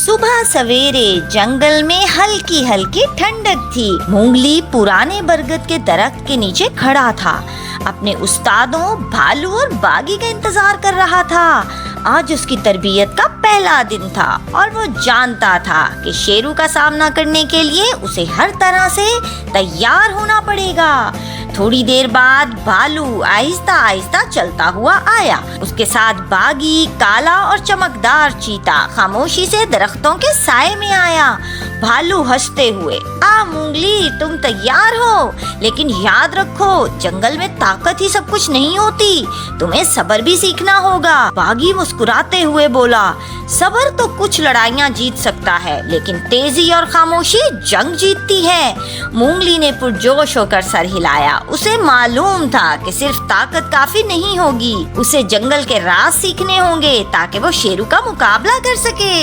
सुबह सवेरे जंगल में हल्की हल्की ठंडक थी। मूंगली पुराने बरगद के दरख्त के नीचे खड़ा था। अपने उस्तादों भालू और बागी का इंतजार कर रहा था। आज उसकी तरबियत का पहला दिन था और वो जानता था कि शेरू का सामना करने के लिए उसे हर तरह से तैयार होना पड़ेगा। थोड़ी देर बाद भालू आहिस्ता आहिस्ता चलता हुआ आया। उसके साथ बागी, काला और चमकदार चीता खामोशी से दरख्तों के साए में आया। भालू हंसते हुए, आ मूंगली, तुम तैयार हो? लेकिन याद रखो, जंगल में ताकत ही सब कुछ नहीं होती, तुम्हें सब्र भी सीखना होगा। बागी मुस्कुराते हुए बोला, सब्र तो कुछ लड़ाइयाँ जीत सकता है, लेकिन तेजी और खामोशी जंग जीतती है। मूंगली ने पुरजोश होकर सर हिलाया। उसे मालूम था कि सिर्फ ताकत काफी नहीं होगी, उसे जंगल के राज सीखने होंगे ताकि वो शेरू का मुकाबला कर सके।